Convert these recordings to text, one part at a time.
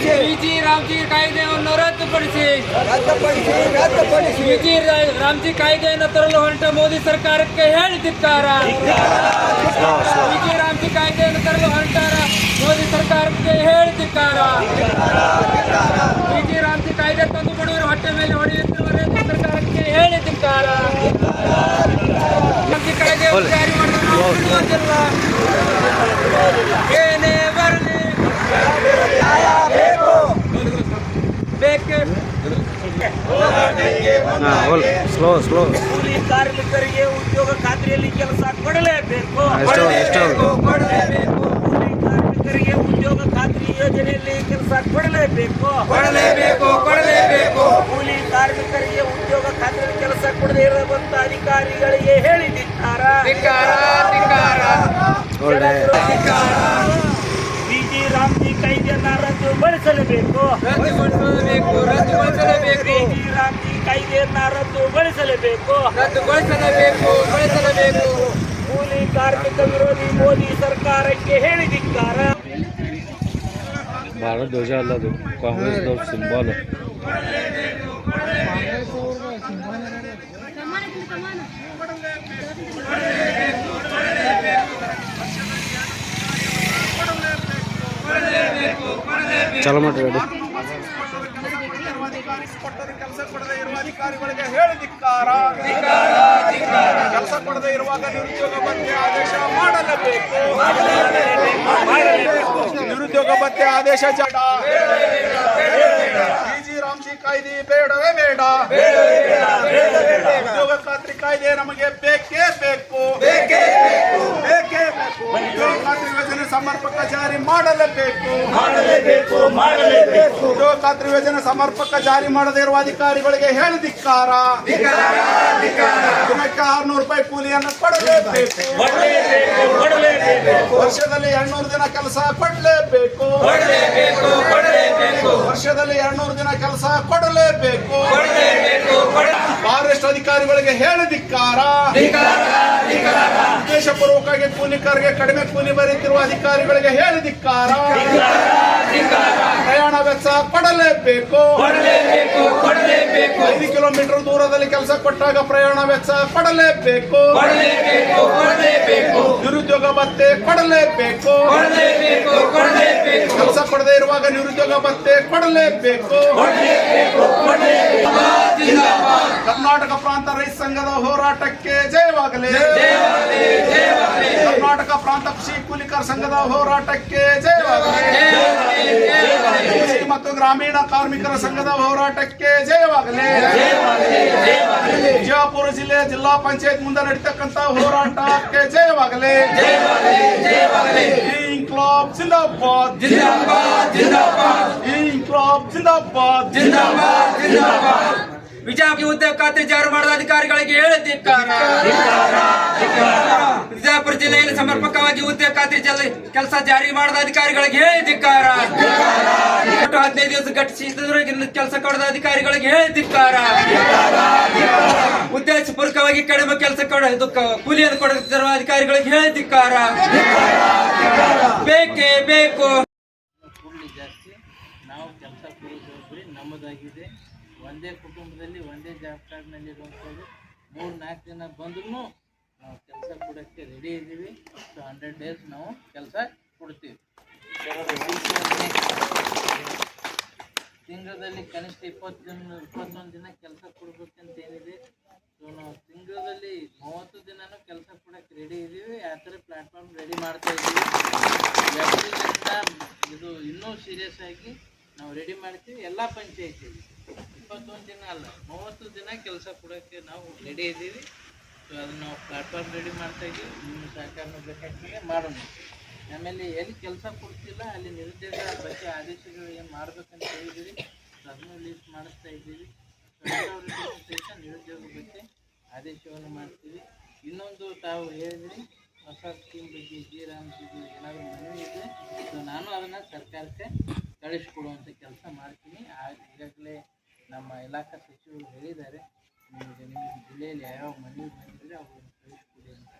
Busy Ramji ಕಾಯ್ದೆಯನ್ನು ರದ್ದುಪಡಿಸಿ busy Ramji ಕಾಯ್ದೆಯನ್ನು ತರಲು ಹೊರಟ ಮೋದಿ ಸರ್ಕಾರಕ್ಕೆ ಹೇಳಿ ಧಿಕ್ಕಾರ. ಬಿಜಿ ರಾಮ್ಜಿ ಕಾಯ್ದೆಯನ್ನು ತರಲು ಹೊರಟ ಮೋದಿ ಸರ್ಕಾರಕ್ಕೆ ಹೇಳಿ ಧಿಕ್ಕಾರ. ಬಿಜಿ ರಾಮ್ಜಿ ಕಾಯ್ದೆ ತಂದು ಬಡವರು ಹೊಟ್ಟೆ ಮೇಲೆ ಹೊಡೆಯುತ್ತಿರುವ ರೇಂದ್ರ ಸರ್ಕಾರಕ್ಕೆ ಹೇಳಿ ಧಿಕ್ಕಾರ. ರಾಮ್ಜಿ ಕಾಯ್ದೆ ಜಾರಿ ಮಾಡಿಲ್ಲ, ಏನೇ ಬರಲಿ ಬೇಕೆ ಕೂಲಿ ಕಾರ್ಮಿಕರಿಗೆ ಉದ್ಯೋಗ ಖಾತ್ರಿಯಲ್ಲಿ ಕೆಲಸ ಕೊಡಲೇಬೇಕು. ಕೂಲಿ ಕಾರ್ಮಿಕರಿಗೆ ಉದ್ಯೋಗ ಖಾತ್ರಿ ಯೋಜನೆಯಲ್ಲಿ ಕೆಲಸ ಕೊಡಲೇಬೇಕು. ಕೂಲಿ ಕಾರ್ಮಿಕರಿಗೆ ಉದ್ಯೋಗ ಖಾತ್ರಿಯಲ್ಲಿ ಕೆಲಸ ಕೊಡದೇ ಇರುವಂತ ಅಧಿಕಾರಿಗಳಿಗೆ ಹೇಳಿದಿದ್ದಾರೆ. ಬಿಜಿ ರಾಮ್ಜಿ ಕಾಯ್ದೆಯನ್ನು ರದ್ದುಗೊಳಿಸಲೇಬೇಕು. ಬಿಜಿ ರಾಮ್ಜಿ ಕಾಯ್ದೆಯನ್ನು ರದ್ದುಗೊಳಿಸಲೇಬೇಕು. ಕೂಲಿ ಕಾರ್ಮಿಕ ವಿರೋಧಿ ಮೋದಿ ಸರ್ಕಾರಕ್ಕೆ ಹೇಳಿದಿದ್ದಾರೆ. ಭಾರತ ಧ್ವಜ ಅಲ್ಲ, ಅದು ಕಾಂಗ್ರೆಸ್ ಸಿಂಬಲ್. ಚಲೋ ಮಾಡ್ರಿ ರೆಡಿ. ಕೆಲಸ ಕೊಡದೇ ಇರುವ ಅಧಿಕಾರಿಗಳಿಗೆ ಹೇಳಿದಿಕ್ಕಾರ. ಕೆಲಸ ಕೊಡದೇ ಇರುವಾಗ ನಿರುದ್ಯೋಗ ಭತ್ಯೆ ಆದೇಶ ಮಾಡಲೇಬೇಕು. ನಿರುದ್ಯೋಗ ಭತ್ಯೆ ಆದೇಶ ಜಾಡ. ಬಿಜಿ ರಾಮ್ಜಿ ಕಾಯ್ದೆ ಬೇಡವೇ ಬೇಡ. ಉದ್ಯೋಗ ಖಾತ್ರಿ ಕಾಯ್ದೆ ನಮಗೆ ಬೇಕೇ ಬೇಕು. ಉದ್ಯೋಗ ಖಾತ್ರಿ ಯೋಜನೆ ಸಮರ್ಪಕ ಜಾರಿ ಮಾಡಲೇಬೇಕು. ಉದ್ಯೋಗ ಖಾತ್ರಿ ಯೋಜನೆ ಸಮರ್ಪಕ ಜಾರಿ ಮಾಡದೇ ಇರುವ ಅಧಿಕಾರಿಗಳಿಗೆ ಹೇಳಿದಿಕ್ಕಾರ. ದಿನಕ್ಕೆ 600 ರೂಪಾಯಿ ಕೂಲಿಯನ್ನು ಕೊಡಲೇಬೇಕು. ವರ್ಷದಲ್ಲಿ 200 ದಿನ ಕೆಲಸ ಕೊಡಲೇಬೇಕು. ವರ್ಷದಲ್ಲಿ 200 ದಿನ ಕೆಲಸ ಕೊಡಲೇಬೇಕು. ಫಾರೆಸ್ಟ್ ಅಧಿಕಾರಿಗಳಿಗೆ ಹೇಳಿದಿಕ್ಕಾರ. ಉದ್ದೇಶಪೂರ್ವಕವಾಗಿ ಕೂಲಿಕರಿಗೆ ಕಡಿಮೆ ಕೂಲಿ ಬರೀತಿರುವ ಅಧಿಕಾರಿಗಳಿಗೆ ಹೇಳಿದಿಕ್ಕಾರ. ಪ್ರಯಾಣ ವೆಚ್ಚ ಕೊಡಲೇಬೇಕು. 5 ಕಿಲೋಮೀಟರ್ ದೂರದಲ್ಲಿ ಕೆಲಸ ಕೊಟ್ಟಾಗ ಪ್ರಯಾಣ ವೆಚ್ಚ ಕೊಡಲೇಬೇಕು. ನಿರುದ್ಯೋಗ ಭತ್ಯೆ ಕೊಡಲೇಬೇಕು. ಕೆಲಸ ಕೊಡದೇ ಇರುವಾಗ ನಿರುದ್ಯೋಗ ಭತ್ಯೆ ಕೊಡಲೇಬೇಕು. ಕರ್ನಾಟಕ ಪ್ರಾಂತ ರೈತ ಸಂಘದ ಹೋರಾಟಕ್ಕೆ ಜಯವಾಗಲಿ. ಕರ್ನಾಟಕ ಪ್ರಾಂತ ಕೃಷಿ ಕೂಲಿಕರ ಸಂಘದ ಹೋರಾಟಕ್ಕೆ ಜಯವಾಗಲಿ. ಮತ್ತು ಗ್ರಾಮೀಣ ಕಾರ್ಮಿಕರ ಸಂಘದ ಹೋರಾಟಕ್ಕೆ ಜಯವಾಗಲಿ. ವಿಜಯಪುರ ಜಿಲ್ಲೆ ಜಿಲ್ಲಾ ಪಂಚಾಯತ್ ಮುಂದೆ ನಡೀತಕ್ಕಂತ ಹೋರಾಟಕ್ಕೆ ಜಯವಾಗಲಿ. ಇನ್ಕ್ಲಾಬ್ ಜಿಂದಾಬಾದ್. ಇನ್ಕ್ಲಾಬ್ ಜಿಂದಾಬಾದ್. ಬಿಜೆಪಿ ಉದ್ಯೋಗ ಖಾತ್ರಿ ಜಾರಿ ಮಾಡಿದ ಅಧಿಕಾರಿಗಳಿಗೆ ಹೇಳಿದಿಕ್ಕಾರ. ಬಿಜಾಪುರ ಜಿಲ್ಲೆಯಲ್ಲಿ ಸಮರ್ಪಕವಾಗಿ ಉದ್ಯೋಗ ಖಾತ್ರಿ ಕೆಲಸ ಜಾರಿ ಮಾಡಿದ ಅಧಿಕಾರಿಗಳಿಗೆ ಹೇಳಿದಿಕ್ಕಾರ. 15 ದಿವಸ ಘಟಿಸಿದ ಕೆಲಸ ಕೊಡದ ಅಧಿಕಾರಿಗಳಿಗೆ ಹೇಳಿದಿಕ್ಕಾರ. ಉದ್ದೇಶಪೂರ್ವಕವಾಗಿ ಕಡಿಮೆ ಕೆಲಸ ಕೂಲಿಯನ್ನು ಕೊಡುತ್ತಿರುವ ಅಧಿಕಾರಿಗಳಿಗೆ ಹೇಳಿದಿಕ್ಕಾರ. ಬೇಕೇ ಬೇಕು. ಜಾಸ್ತಿ ನಾವು ಕೆಲಸ ಕೊಡೋದು ನಮ್ಮದಾಗಿದೆ. ಒಂದೇ ಕುಟುಂಬದಲ್ಲಿ ಒಂದೇ ಜಾಬ್ ಕಾರ್ಡ್ನಲ್ಲಿರುವಂಥದ್ದು 3-4 ಜನ ಬಂದ್ರೂ ನಾವು ಕೆಲಸ ಕೊಡೋಕ್ಕೆ ರೆಡಿ ಇದ್ದೀವಿ. 100 ಡೇಸ್ ನಾವು ಕೆಲಸ ಕೊಡ್ತೀವಿ. ತಿಂಗಳಲ್ಲಿ ಕನಿಷ್ಠ 21 ದಿನ ಕೆಲಸ ಕೊಡ್ಬೇಕಂತ ಏನಿದೆ. ಸೊ ನಾವು ತಿಂಗಳಲ್ಲಿ 30 ದಿನನೂ ಕೆಲಸ ಕೊಡೋಕ್ಕೆ ರೆಡಿ ಇದ್ದೀವಿ. ಆ ಥರ ಪ್ಲ್ಯಾಟ್ಫಾರ್ಮ್ ರೆಡಿ ಮಾಡ್ತಾ ಇದ್ದೀವಿ. ವ್ಯಾಪ್ತಿಯಿಂದ ಇದು ಇನ್ನೂ ಸೀರಿಯಸ್ ಆಗಿ ನಾವು ರೆಡಿ ಮಾಡ್ತೀವಿ. ಎಲ್ಲ ಪಂಚಾಯತಿಗೆ 21 ದಿನ ಅಲ್ಲ, 30 ದಿನ ಕೆಲಸ ಕೊಡೋಕ್ಕೆ ನಾವು ರೆಡಿ ಇದ್ದೀವಿ. ಸೊ ಅದನ್ನು ನಾವು ಪ್ಲ್ಯಾಟ್ಫಾರ್ಮ್ ರೆಡಿ ಮಾಡ್ತಾ ಇದ್ದೀವಿ. ನಿಮ್ಮ ಸಹಕಾರನೂ ಬೇಕಾಗ್ತದೆ, ಮಾಡೋಣ. ಆಮೇಲೆ ಎಲ್ಲಿ ಕೆಲಸ ಕೊಡ್ತಿಲ್ಲ ಅಲ್ಲಿ ನಿರುದ್ಯೋಗ ಬಗ್ಗೆ ಆದೇಶಗಳು ಏನು ಮಾಡ್ಬೇಕಂತ ಹೇಳಿದ್ದೀವಿ. ಸೊ ಅದನ್ನು ಲಿಸ್ಟ್ ಮಾಡಿಸ್ತಾ ಇದ್ದೀವಿ. ನಿರುದ್ಯೋಗ ಬಗ್ಗೆ ಆದೇಶವನ್ನು ಮಾಡ್ತೀವಿ. ಇನ್ನೊಂದು ತಾವು ಹೇಳಿದ್ರಿ ಹೊಸ ಸ್ಕೀಮ್ ಬಗ್ಗೆ ಜಿ ರಾಮ್ಜಿದು ಏನಾದರೂ ಮನವಿ ಇದೆ. ಸೊ ನಾನು ಅದನ್ನು ಸರ್ಕಾರಕ್ಕೆ ಕಳಿಸ್ಕೊಡುವಂಥ ಕೆಲಸ ಮಾಡ್ತೀನಿ. ಈಗಾಗಲೇ ನಮ್ಮ ಇಲಾಖಾ ಸಚಿವರು ಹೇಳಿದ್ದಾರೆ, ನಿಮಗೆ ನಿಮ್ಮ ಜಿಲ್ಲೆಯಲ್ಲಿ ಯಾವ್ಯಾವ ಮನವಿ ಬಂದಿದ್ರೆ ಅವುಗಳನ್ನು ಕಳಿಸ್ಕೊಡಿ ಅಂತ.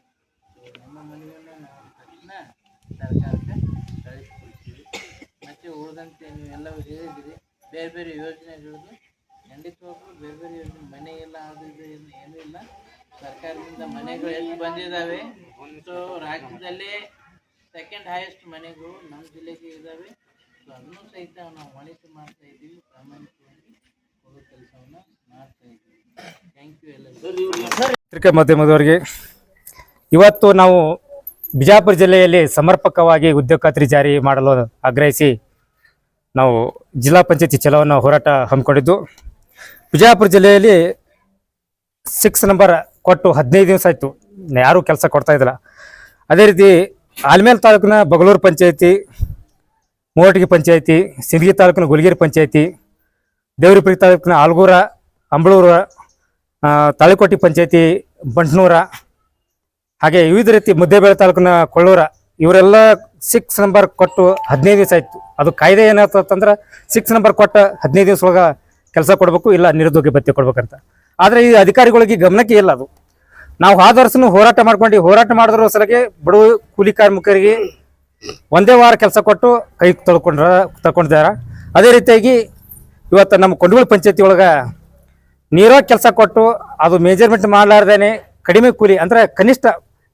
ಸೊ ನಮ್ಮ ಮನವಿಯನ್ನು ನಾವು ತಕ್ಷಣ ಸರ್ಕಾರಕ್ಕೆ ಕಳಿಸ್ಕೊಡ್ತೀವಿ. ಮತ್ತು ಉಳಿದ ಕೊಡದಂತೆ ನೀವೆಲ್ಲ ಹೇಳಿದಿರಿ. ಬೇರೆ ಬೇರೆ ಯೋಜನೆಗಳದ್ದು ಖಂಡಿತವಾಗ್ಲೂ ಬೇರೆ ಬೇರೆ ಯೋಜನೆ ಮನೆ ಇಲ್ಲ, ಅದು ಇದು ಏನೂ ಇಲ್ಲ. ಸರ್ಕಾರದಿಂದ ಮನೆಗಳು ಎಷ್ಟು ಬಂದಿದ್ದಾವೆ, ಸೊ ರಾಜ್ಯದಲ್ಲೇ ಸೆಕೆಂಡ್ ಹೈಯೆಸ್ಟ್ ಮನೆಗಳು ನಮ್ಮ ಜಿಲ್ಲೆಗೆ ಇದ್ದಾವೆ. ಸೊ ಅದನ್ನು ಸಹಿತ ನಾವು ಮಾನಿಟರ್ ಮಾಡ್ತಾ ಇದ್ದೀವಿ, ಪ್ರಾಮಾಣಿಕವಾಗಿ ಕೊಡೋ ಕೆಲಸವನ್ನು ಮಾಡ್ತಾ ಇದ್ದೀವಿ. ಥ್ಯಾಂಕ್ ಯು ಎಲ್ಲರಿಗೂ. ಪತ್ರಿಕಾ ಮಾಧ್ಯಮದವರಿಗೆ ಇವತ್ತು ನಾವು ಬಿಜಾಪುರ ಜಿಲ್ಲೆಯಲ್ಲಿ ಸಮರ್ಪಕವಾಗಿ ಉದ್ಯೋಗ ಖಾತ್ರಿ ಜಾರಿ ಮಾಡಲು ಆಗ್ರಹಿಸಿ ನಾವು ಜಿಲ್ಲಾ ಪಂಚಾಯತಿ ಚಲೋವನ್ನು ಹೋರಾಟ ಹಮ್ಮಿಕೊಂಡಿದ್ದು. ಬಿಜಾಪುರ ಜಿಲ್ಲೆಯಲ್ಲಿ 6 ನಂಬರ್ ಕೊಟ್ಟು 15 ದಿವಸ ಆಯಿತು, ಯಾರೂ ಕೆಲಸ ಕೊಡ್ತಾ ಇದ್ದಿಲ್ಲ. ಅದೇ ರೀತಿ ಆಲ್ಮೇಲ್ ತಾಲೂಕಿನ ಬಗಲೂರು ಪಂಚಾಯತಿ, ಮೂವಟಗಿ ಪಂಚಾಯತಿ, ಸಿಂದಗಿ ತಾಲೂಕಿನ ಗುಲ್ಗಿರಿ ಪಂಚಾಯತಿ, ದೇವರಿಪುರಿ ತಾಲೂಕಿನ ಆಲ್ಗೂರ, ಅಂಬಳೂರು, ತಾಳಿಕೋಟಿ ಪಂಚಾಯತಿ, ಬಂಟ್ನೂರ, ಹಾಗೆ ವಿವಿಧ ರೀತಿ ಮುದ್ದೇಬೇಳೆ ತಾಲೂಕಿನ ಕೊಳ್ಳೂರ, ಇವರೆಲ್ಲ 6 ನಂಬರ್ ಕೊಟ್ಟು 15 ದಿವಸ ಆಯಿತು. ಅದು ಕಾಯ್ದೆ ಏನಾಗ್ತಂದ್ರೆ 6 ನಂಬರ್ ಕೊಟ್ಟು 15 ದಿವಸ ಒಳಗೆ ಕೆಲಸ ಕೊಡಬೇಕು, ಇಲ್ಲ ನಿರುದ್ಯೋಗ ಭತ್ಯೆ ಕೊಡ್ಬೇಕಂತ. ಆದರೆ ಈ ಅಧಿಕಾರಿಗಳಿಗೆ ಗಮನಕ್ಕೆ ಇಲ್ಲ ಅದು. ನಾವು ಆದ ವರ್ಷನೂ ಹೋರಾಟ ಮಾಡ್ಕೊಂಡು ಹೋರಾಟ ಮಾಡಿದ್ರ ಸಲಗೆ ಬಡವ ಕೂಲಿ ಕಾರ್ಮಿಕರಿಗೆ ಒಂದೇ ವಾರ ಕೆಲಸ ಕೊಟ್ಟು ಕೈ ತಳ್ಕೊಂಡಿದ್ದಾರೆ. ಅದೇ ರೀತಿಯಾಗಿ ಇವತ್ತು ನಮ್ಮ ಕೊಂಡಗೂಳು ಪಂಚಾಯತಿ ಒಳಗೆ ನೀರೋ ಕೆಲಸ ಕೊಟ್ಟು ಅದು ಮೆಜರ್ಮೆಂಟ್ ಮಾಡಲಾರ್ದೇನೆ ಕಡಿಮೆ ಕೂಲಿ ಅಂದರೆ ಕನಿಷ್ಠ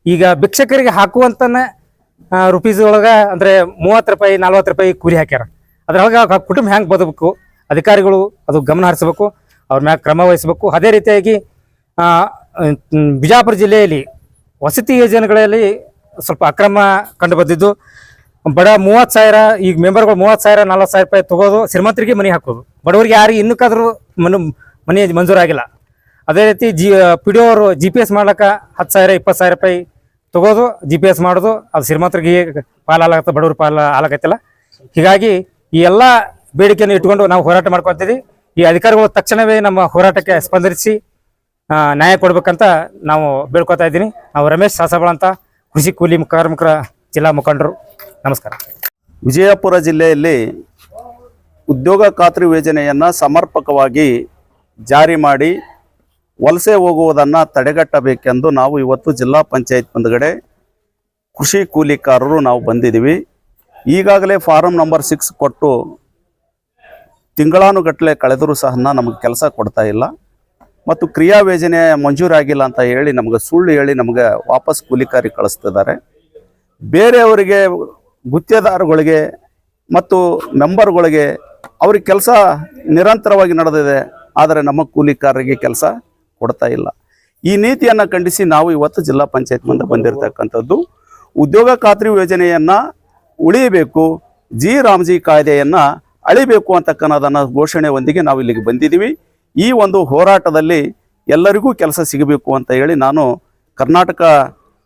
ಈಗ ಭಿಕ್ಷಕರಿಗೆ ಹಾಕುವಂತನ ರುಪೀಸ್ ಒಳಗೆ ಅಂದರೆ 30 ರೂಪಾಯಿ 40 ರೂಪಾಯಿ ಕೂಲಿ ಹಾಕ್ಯಾರ. ಅದ್ರೊಳಗೆ ಕುಟುಂಬ ಹೆಂಗೆ ಬದಬೇಕು, ಅಧಿಕಾರಿಗಳು ಅದು ಗಮನ ಹರಿಸಬೇಕು, ಅವ್ರ ಮ್ಯಾಗ ಕ್ರಮ ವಹಿಸಬೇಕು. ಅದೇ ರೀತಿಯಾಗಿ ಬಿಜಾಪುರ ಜಿಲ್ಲೆಯಲ್ಲಿ ವಸತಿ ಯೋಜನೆಗಳಲ್ಲಿ ಸ್ವಲ್ಪ ಅಕ್ರಮ ಕಂಡು ಬಂದಿದ್ದು. ಬಡ 30,000 ಈಗ ಮೆಂಬರ್ಗಳು 30,000 40,000 ರೂಪಾಯಿ ತಗೋದು, ಶ್ರೀಮಂತರಿಗೆ ಮನೆ ಹಾಕೋದು, ಬಡವರಿಗೆ ಯಾರಿಗೆ ಇನ್ನಕ್ಕಾದ್ರೂ ಮನೆ ಮಂಜೂರಾಗಿಲ್ಲ. ಅದೇ ರೀತಿ PDO ಅವರು GPS ಮಾಡ್ಲಿಕ್ಕೆ 10,000 20,000 ರೂಪಾಯಿ ತಗೋದು, GPS ಮಾಡೋದು, ಅದು ಶ್ರೀಮಂತರಿಗೆ ಪಾಲಾಗತ್ತೆ, ಬಡವ್ರ ಪಾಲ ಆಲಾಗತ್ತಿಲ್ಲ. ಹೀಗಾಗಿ ಈ ಎಲ್ಲ ಬೇಡಿಕೆಯನ್ನು ಇಟ್ಕೊಂಡು ನಾವು ಹೋರಾಟ ಮಾಡ್ಕೊತಿದ್ದೀವಿ. ಈ ಅಧಿಕಾರಿಗಳು ತಕ್ಷಣವೇ ನಮ್ಮ ಹೋರಾಟಕ್ಕೆ ಸ್ಪಂದಿಸಿ ನ್ಯಾಯ ಕೊಡ್ಬೇಕಂತ ನಾವು ಬೇಡ್ಕೊತಾ ಇದ್ದೀನಿ. ನಾವು ರಮೇಶ್ ಸಾಸಬಳ ಅಂತ, ಕೃಷಿ ಕೂಲಿ ಕಾರ್ಮಿಕರ ಜಿಲ್ಲಾ ಮುಖಂಡರು. ನಮಸ್ಕಾರ. ವಿಜಯಪುರ ಜಿಲ್ಲೆಯಲ್ಲಿ ಉದ್ಯೋಗ ಖಾತ್ರಿ ಯೋಜನೆಯನ್ನು ಸಮರ್ಪಕವಾಗಿ ಜಾರಿ ಮಾಡಿ ವಲಸೆ ಹೋಗುವುದನ್ನು ತಡೆಗಟ್ಟಬೇಕೆಂದು ನಾವು ಇವತ್ತು ಜಿಲ್ಲಾ ಪಂಚಾಯತ್ ಮುಂದುಗಡೆ ಕೃಷಿ ಕೂಲಿಕಾರರು ನಾವು ಬಂದಿದ್ದೀವಿ. ಈಗಾಗಲೇ ಫಾರಂ ನಂಬರ್ 6 ಕೊಟ್ಟು ತಿಂಗಳಾನುಗಟ್ಟಲೆ ಕಳೆದರೂ ಸಹ ನಮಗೆ ಕೆಲಸ ಕೊಡ್ತಾ ಇಲ್ಲ ಮತ್ತು ಕ್ರಿಯಾ ಯೋಜನೆ ಮಂಜೂರಾಗಿಲ್ಲ ಅಂತ ಹೇಳಿ ನಮಗೆ ಸುಳ್ಳು ಹೇಳಿ ನಮಗೆ ವಾಪಸ್ ಕೂಲಿಕಾರಿಗೆ ಕಳಿಸ್ತಿದ್ದಾರೆ. ಬೇರೆಯವರಿಗೆ ಗುತ್ತೇದಾರಗಳಿಗೆ ಮತ್ತು ಮೆಂಬರ್ಗಳಿಗೆ ಅವ್ರಿಗೆ ಕೆಲಸ ನಿರಂತರವಾಗಿ ನಡೆದಿದೆ, ಆದರೆ ನಮ್ಮ ಕೂಲಿಕಾರರಿಗೆ ಕೆಲಸ ಕೊಡ್ತಾ ಇಲ್ಲ. ಈ ನೀತಿಯನ್ನು ಖಂಡಿಸಿ ನಾವು ಇವತ್ತು ಜಿಲ್ಲಾ ಪಂಚಾಯತ್ ಮುಂದೆ ಬಂದಿರತಕ್ಕಂಥದ್ದು. ಉದ್ಯೋಗ ಖಾತ್ರಿ ಯೋಜನೆಯನ್ನು ಉಳಿಯಬೇಕು, ರಾಮ್ಜಿ ಕಾಯ್ದೆಯನ್ನು ಅಳಿಬೇಕು ಅಂತಕ್ಕನ್ನೋದನ್ನು ಘೋಷಣೆಯೊಂದಿಗೆ ನಾವು ಇಲ್ಲಿಗೆ ಬಂದಿದ್ದೀವಿ. ಈ ಒಂದು ಹೋರಾಟದಲ್ಲಿ ಎಲ್ಲರಿಗೂ ಕೆಲಸ ಸಿಗಬೇಕು ಅಂತ ಹೇಳಿ ನಾನು ಕರ್ನಾಟಕ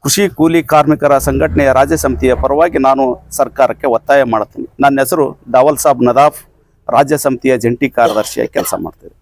ಕೃಷಿ ಕೂಲಿ ಕಾರ್ಮಿಕರ ಸಂಘಟನೆಯ ರಾಜ್ಯ ಸಮಿತಿಯ ಪರವಾಗಿ ನಾನು ಸರ್ಕಾರಕ್ಕೆ ಒತ್ತಾಯ ಮಾಡ್ತೀನಿ. ನನ್ನ ಹೆಸರು ದಾವಲ್ ಸಾಬ್ ನದಾಫ್, ರಾಜ್ಯ ಸಮಿತಿಯ ಜಂಟಿ ಕಾರ್ಯದರ್ಶಿಯಾಗಿ ಕೆಲಸ ಮಾಡ್ತೀನಿ.